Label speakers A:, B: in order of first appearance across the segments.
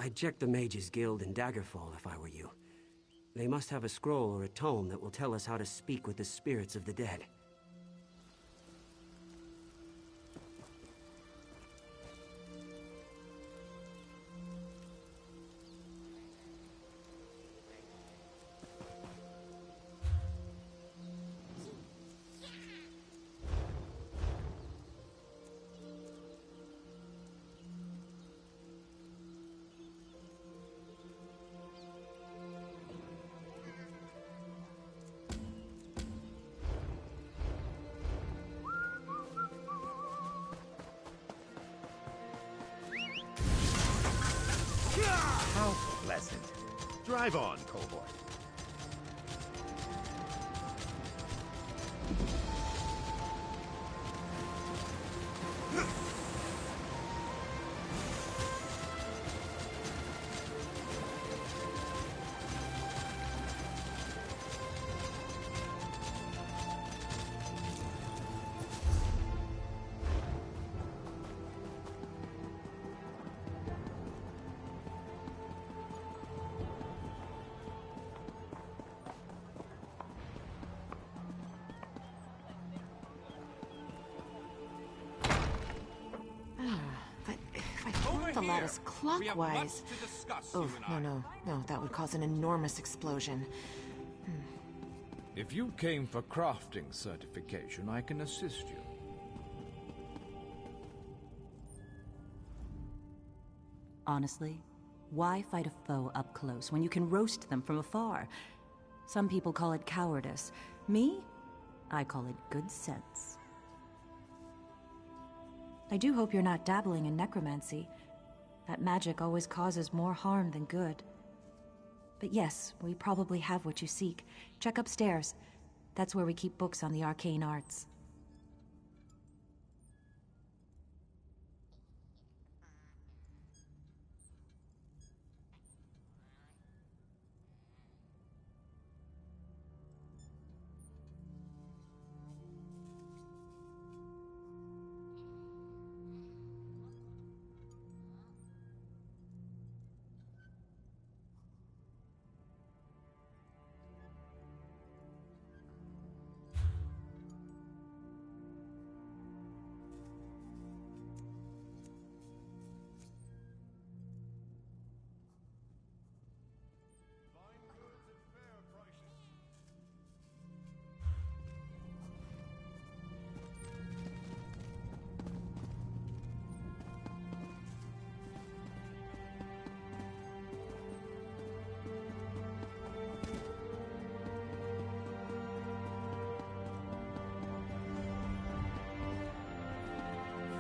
A: I'd check the Mages Guild in Daggerfall if I were you. They must have a scroll or a tome that will tell us how to speak with the spirits of the dead.
B: How pleasant. Drive on, cowboy.
C: The lattice clockwise. Oh, no, that would cause an enormous explosion.
D: If you came for crafting certification, I can assist you.
E: Honestly, why fight a foe up close when you can roast them from afar? Some people call it cowardice. Me? I call it good sense. I do hope you're not dabbling in necromancy. That magic always causes more harm than good. But yes, we probably have what you seek. Check upstairs. That's where we keep books on the arcane arts.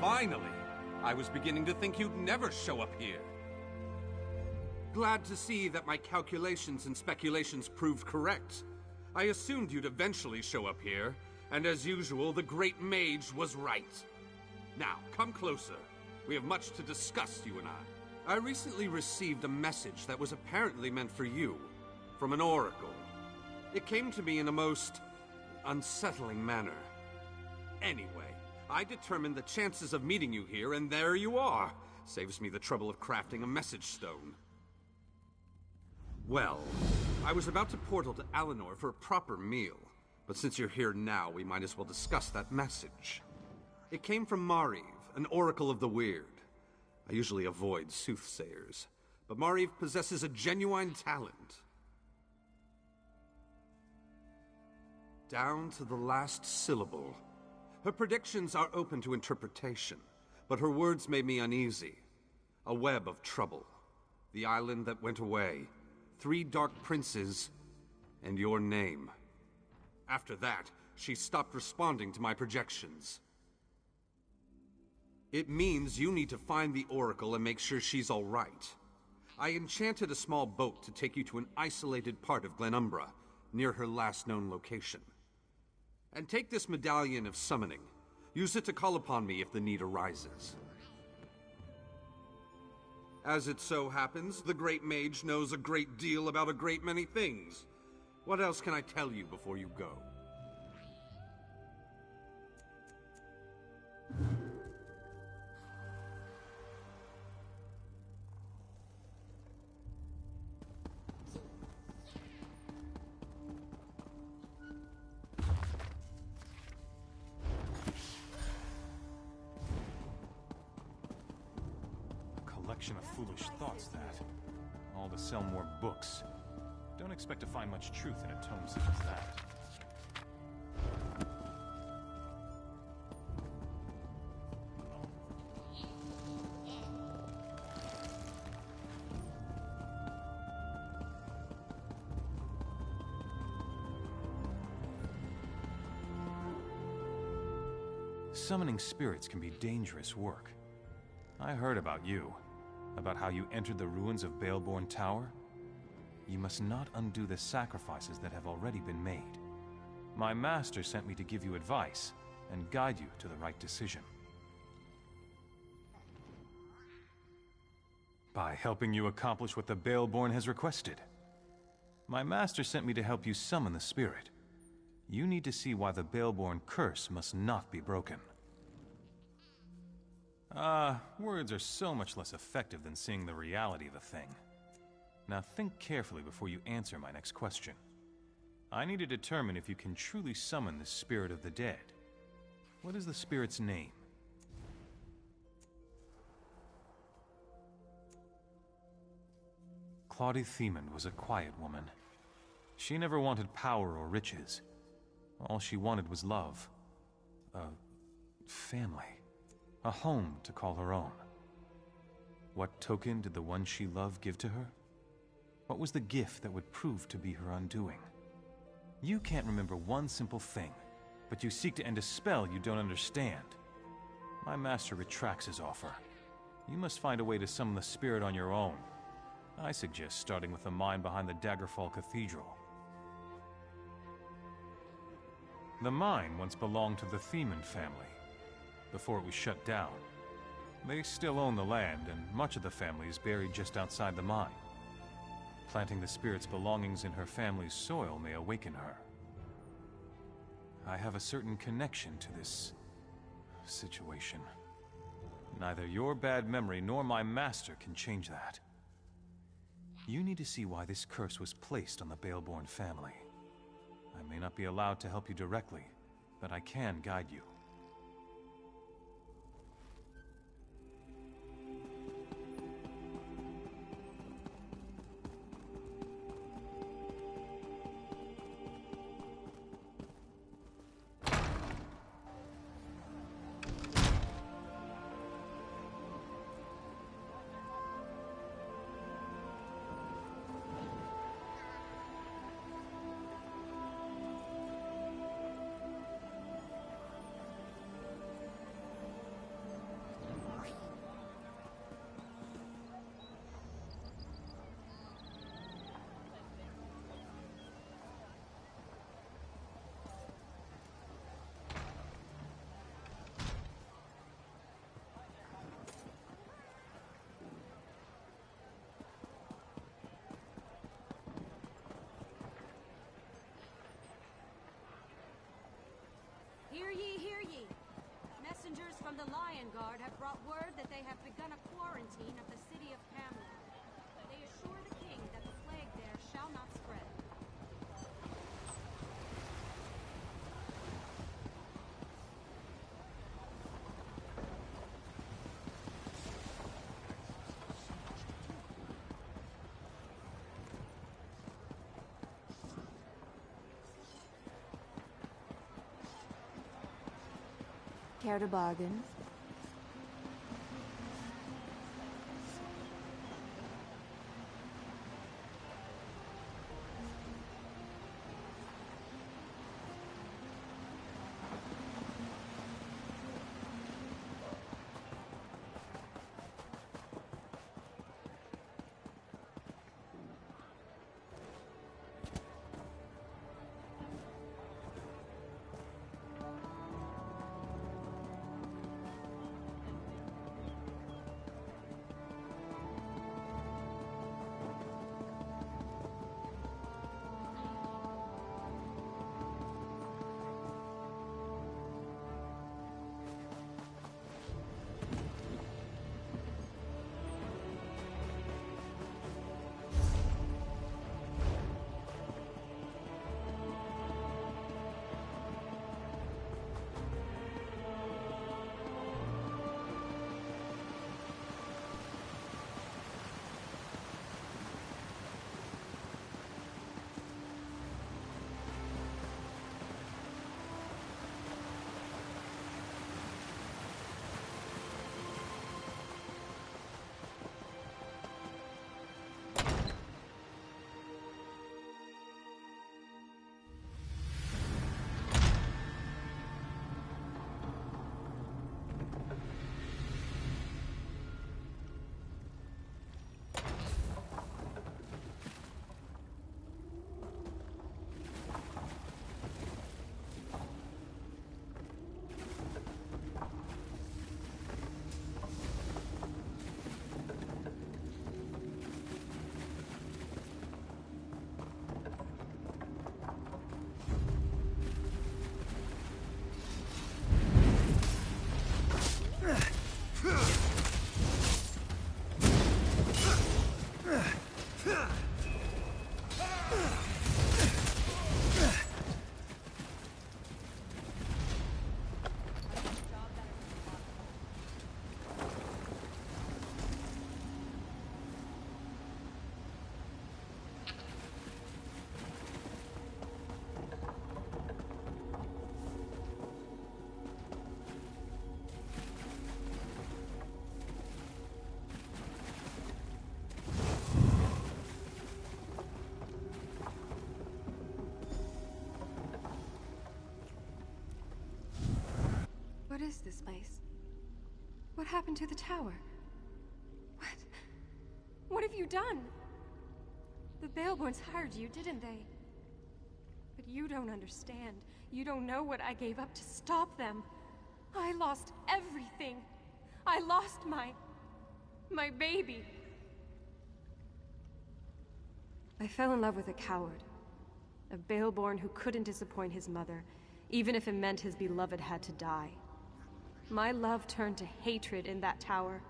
F: Finally! I was beginning to think you'd never show up here. Glad to see that my calculations and speculations proved correct. I assumed you'd eventually show up here, and as usual, the Great Mage was right. Now, come closer. We have much to discuss, you and I. I recently received a message that was apparently meant for you, from an oracle. It came to me in a most unsettling manner. Anyway, I determined the chances of meeting you here, and there you are. Saves me the trouble of crafting a message stone. Well, I was about to portal to Alinor for a proper meal, but since you're here now, we might as well discuss that message. It came from Mariv, an oracle of the weird. I usually avoid soothsayers, but Mariv possesses a genuine talent. Down to the last syllable. Her predictions are open to interpretation, but her words made me uneasy. A web of trouble. The island that went away. 3 dark princes, and your name. After that, she stopped responding to my projections. It means you need to find the Oracle and make sure she's all right. I enchanted a small boat to take you to an isolated part of Glenumbra, near her last known location. And take this medallion of summoning. Use it to call upon me if the need arises. As it so happens, the Great Mage knows a great deal about a great many things. What else can I tell you before you go?
G: collection of foolish thoughts, that. All to sell more books. Don't expect to find much truth in a tome such as that. Summoning spirits can be dangerous work. I heard about you, about how you entered the ruins of Baleborn Tower. You must not undo the sacrifices that have already been made. My master sent me to give you advice and guide you to the right decision. By helping you accomplish what the Baleborn has requested. My master sent me to help you summon the spirit. You need to see why the Baleborn curse must not be broken. Words are so much less effective than seeing the reality of a thing. Now think carefully before you answer my next question. I need to determine if you can truly summon the spirit of the dead. What is the spirit's name? Claudia Thiemann was a quiet woman. She never wanted power or riches. All she wanted was love. A family. A home to call her own. What token did the one she loved give to her? What was the gift that would prove to be her undoing? You can't remember one simple thing, but you seek to end a spell you don't understand. My master retracts his offer. You must find a way to summon the spirit on your own. I suggest starting with the mine behind the Daggerfall Cathedral. The mine once belonged to the Thiemann family, before it was shut down. They still own the land, and much of the family is buried just outside the mine. Planting the spirit's belongings in her family's soil may awaken her. I have a certain connection to this situation. Neither your bad memory nor my master can change that. You need to see why this curse was placed on the Baleborn family. I may not be allowed to help you directly, but I can guide you.
H: Hear ye, hear ye! Messengers from the Lion Guard have brought word that they have begun a quarantine of the city of Pamela. They assure the king that the plague there shall not spread.
C: Care to bargain? What is this place? What happened to the tower? What have you done? The Baleborns hired you, didn't they? But you don't understand. You don't know what I gave up to stop them. I lost everything. I lost my baby. I fell in love with a coward. A Baleborn who couldn't disappoint his mother, even if it meant his beloved had to die. My love turned to hatred in that tower.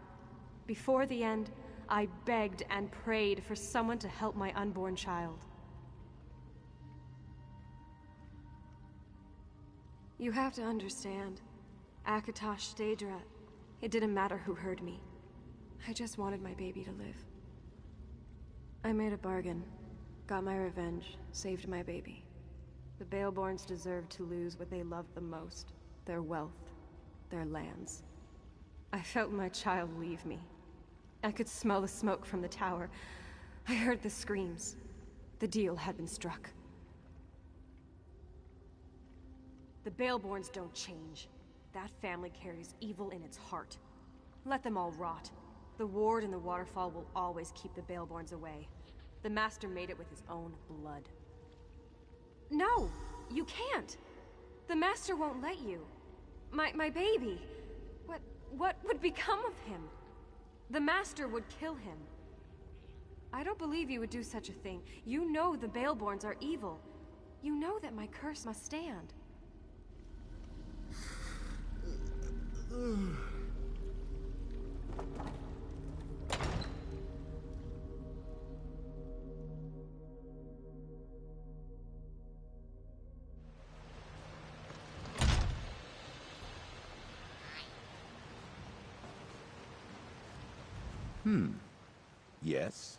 C: Before the end, I begged and prayed for someone to help my unborn child. You have to understand. Akatosh, Daedra, it didn't matter who heard me. I just wanted my baby to live. I made a bargain, got my revenge, saved my baby. The Baleborns deserved to lose what they loved the most, their wealth. Their lands. I felt my child leave me. I could smell the smoke from the tower. I heard the screams. The deal had been struck. The Baleborns don't change. That family carries evil in its heart. Let them all rot. The ward and the waterfall will always keep the Baleborns away. The Master made it with his own blood. No! You can't! The Master won't let you. My baby. What would become of him? The Master would kill him. I don't believe you would do such a thing. You know the Baleborns are evil. You know that my curse must stand.
B: Yes?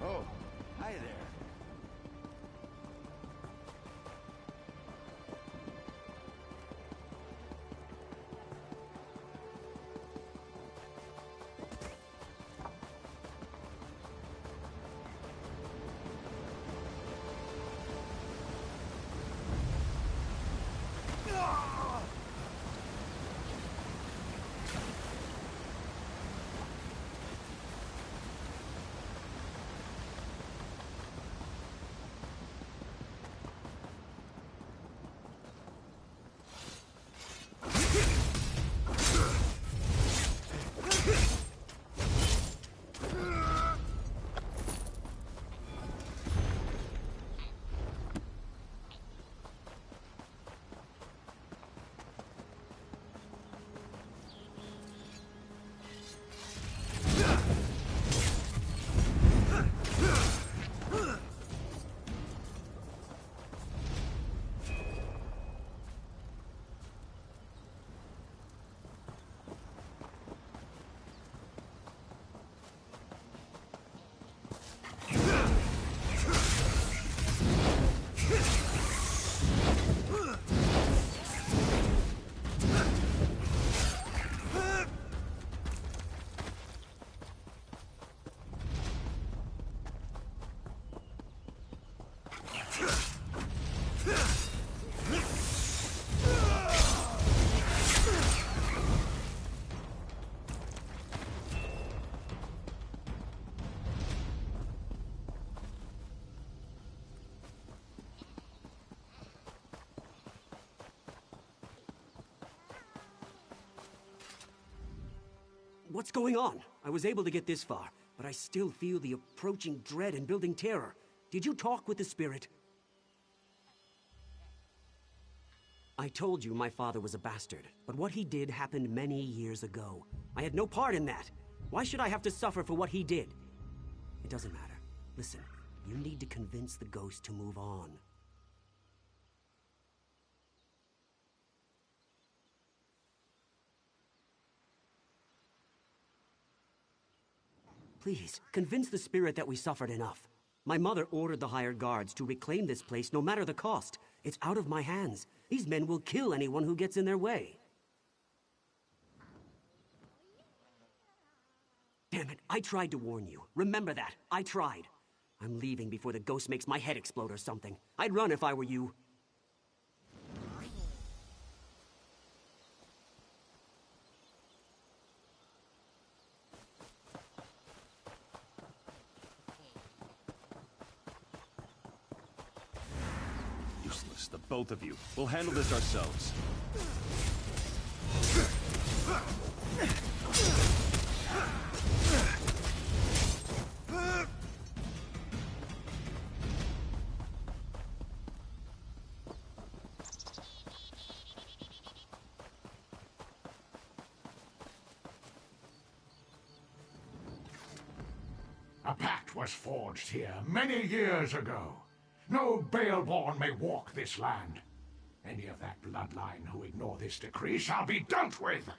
B: Oh, hi there.
A: What's going on? I was able to get this far, but I still feel the approaching dread and building terror. Did you talk with the spirit? I told you my father was a bastard, but what he did happened many years ago. I had no part in that. Why should I have to suffer for what he did? It doesn't matter. Listen, you need to convince the ghost to move on. Please, convince the spirit that we suffered enough. My mother ordered the hired guards to reclaim this place no matter the cost. It's out of my hands. These men will kill anyone who gets in their way. Damn it, I tried to warn you. Remember that. I tried. I'm leaving before the ghost makes my head explode or something. I'd run if I were you.
B: Useless, the both of you. We'll handle this ourselves.
I: A pact was forged here many years ago. No Baleborn may walk this land. Any of that bloodline who ignore this decree shall be dealt with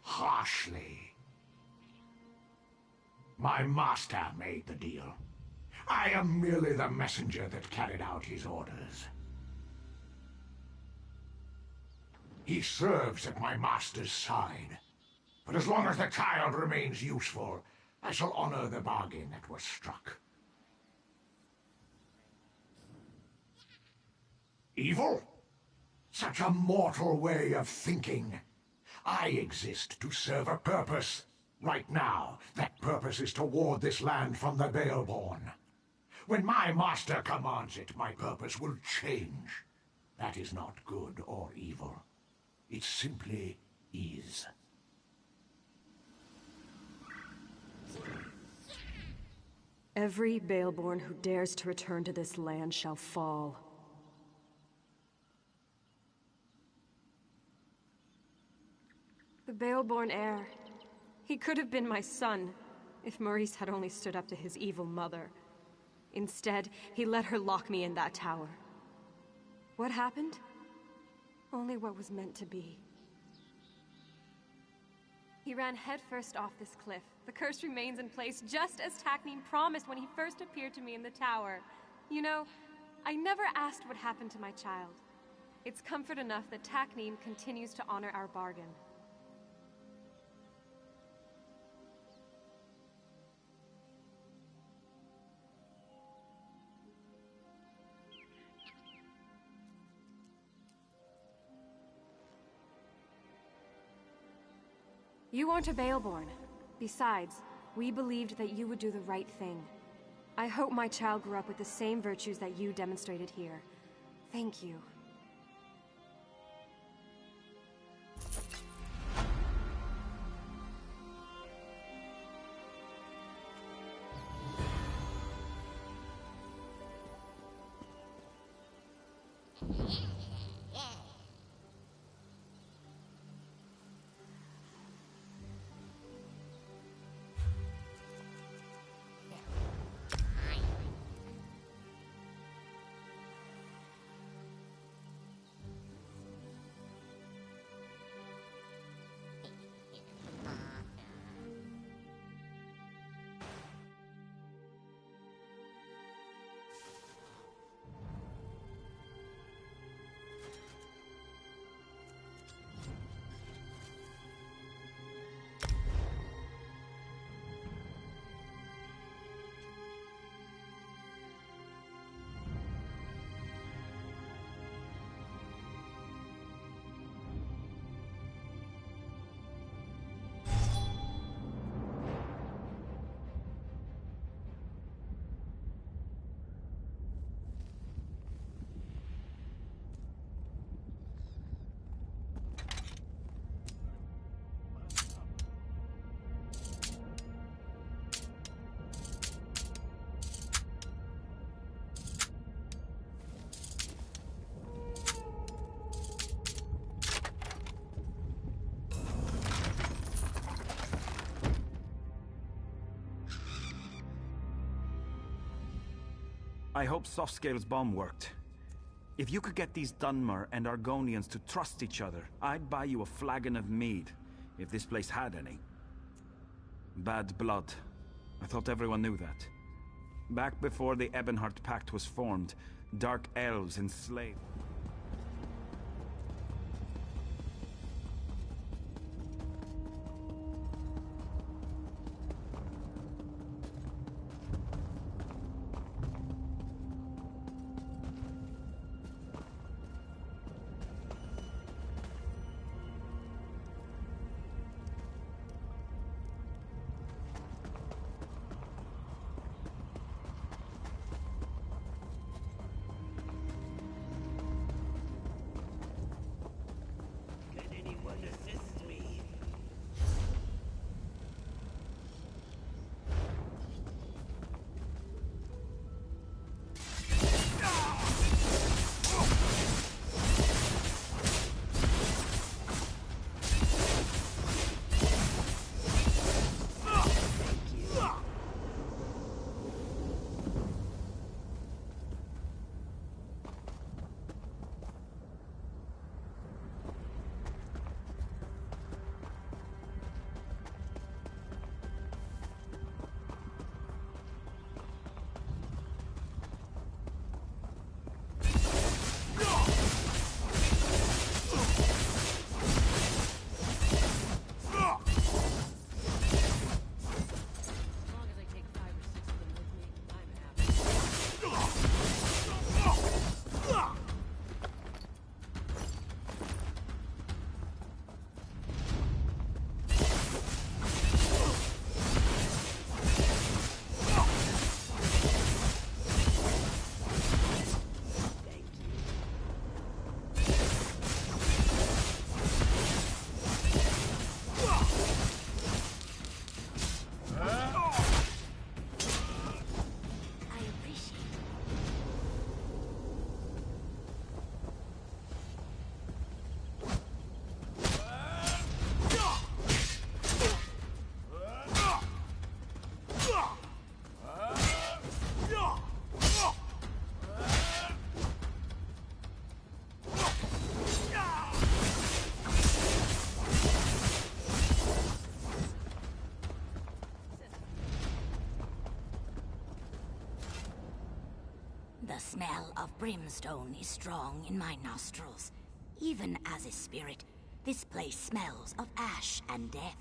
I: harshly. My master made the deal. I am merely the messenger that carried out his orders. He serves at my master's side. But as long as the child remains useful, I shall honor the bargain that was struck. Evil? Such a mortal way of thinking. I exist to serve a purpose. Right now, that purpose is to ward this land from the Baleborn. When my master commands it, my purpose will change. That is not good or evil. It simply is.
C: Every Baleborn who dares to return to this land shall fall. The Baleborn heir. He could have been my son. If Maurice had only stood up to his evil mother. Instead, he let her lock me in that tower. What happened? Only what was meant to be. He ran headfirst off this cliff. The curse remains in place just as Takneen promised when he first appeared to me in the tower. You know, I never asked what happened to my child. It's comfort enough that Takneen continues to honor our bargain. You aren't a Baelborn. Besides, we believed that you would do the right thing. I hope my child grew up with the same virtues that you demonstrated here. Thank you.
J: I hope Softscale's bomb worked. If you could get these Dunmer and Argonians to trust each other, I'd buy you a flagon of mead, if this place had any. Bad blood. I thought everyone knew that. Back before the Ebonheart Pact was formed, dark elves enslaved...
K: The smell of brimstone is strong in my nostrils. Even as a spirit, this place smells of ash and death.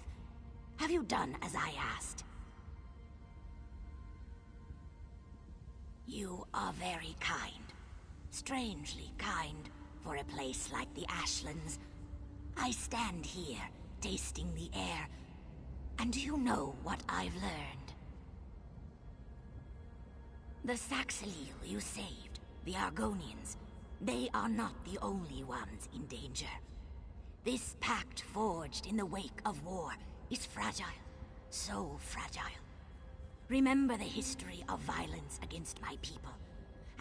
K: Have you done as I asked? You are very kind. Strangely kind for a place like the Ashlands. I stand here, tasting the air, and do you know what I've learned? The Saxilil you saved, the Argonians, they are not the only ones in danger. This pact forged in the wake of war is fragile, so fragile. Remember the history of violence against my people,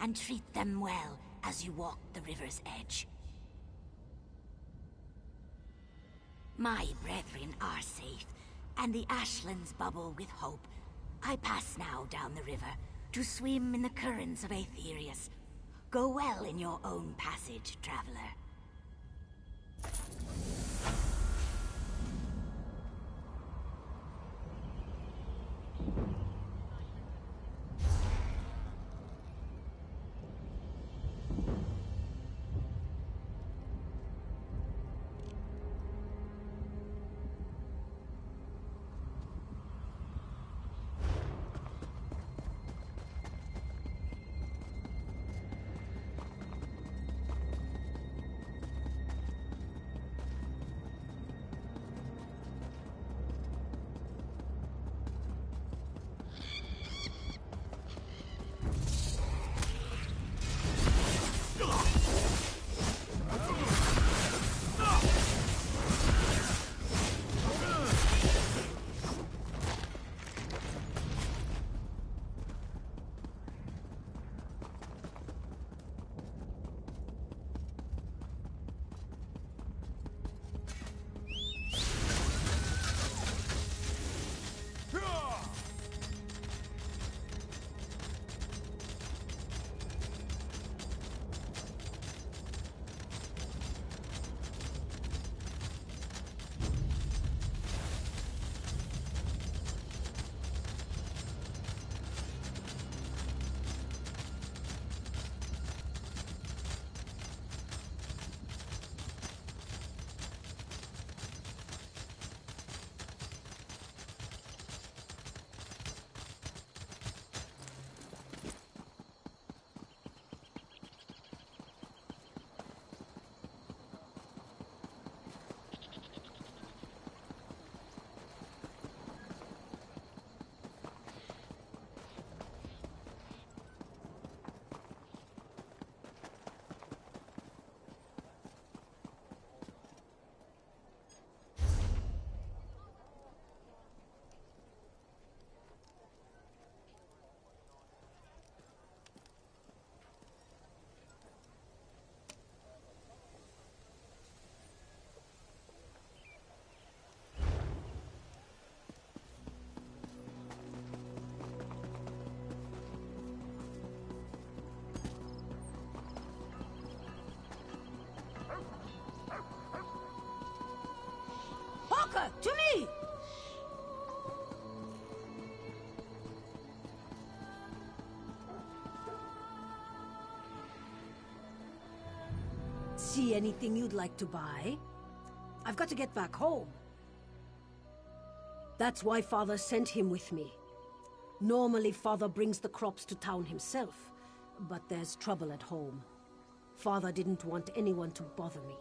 K: and treat them well as you walk the river's edge. My brethren are safe, and the Ashlands bubble with hope. I pass now down the river to swim in the currents of Aetherius. Go well in your own passage, traveler.
H: To me!
L: See anything you'd like to buy? I've got to get back home. That's why Father sent him with me. Normally, Father brings the crops to town himself, but there's trouble at home. Father didn't want anyone to bother me.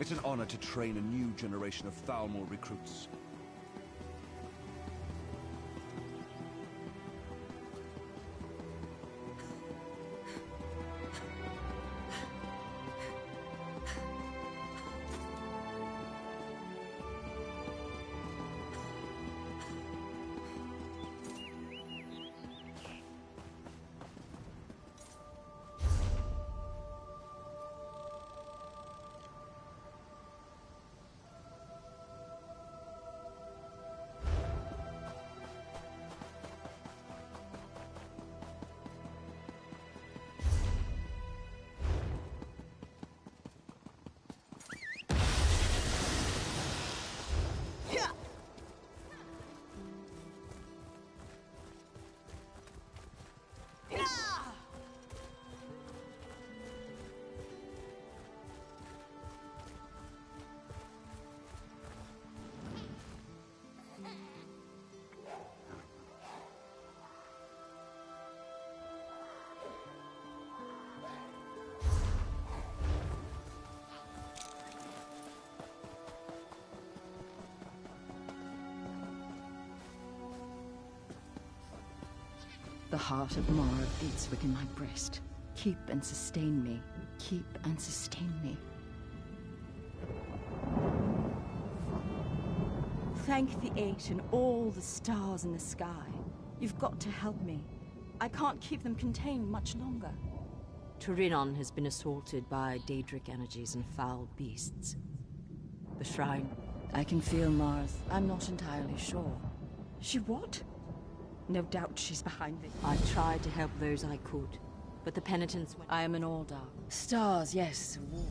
B: It's an honor to train a new generation of Thalmor recruits.
M: The heart of Mara beats within my breast. Keep and sustain me. Keep and sustain me.
N: Thank the Eight and all the stars in the sky. You've got to help me. I can't keep them contained much longer.
E: Turinon has been assaulted by Daedric energies and foul beasts. The shrine...
M: I can feel Mars. I'm not entirely sure.
N: She what? No doubt she's behind it.
E: I tried to help those I could, but the penitents...
M: I am an Aldar. Stars, yes, war.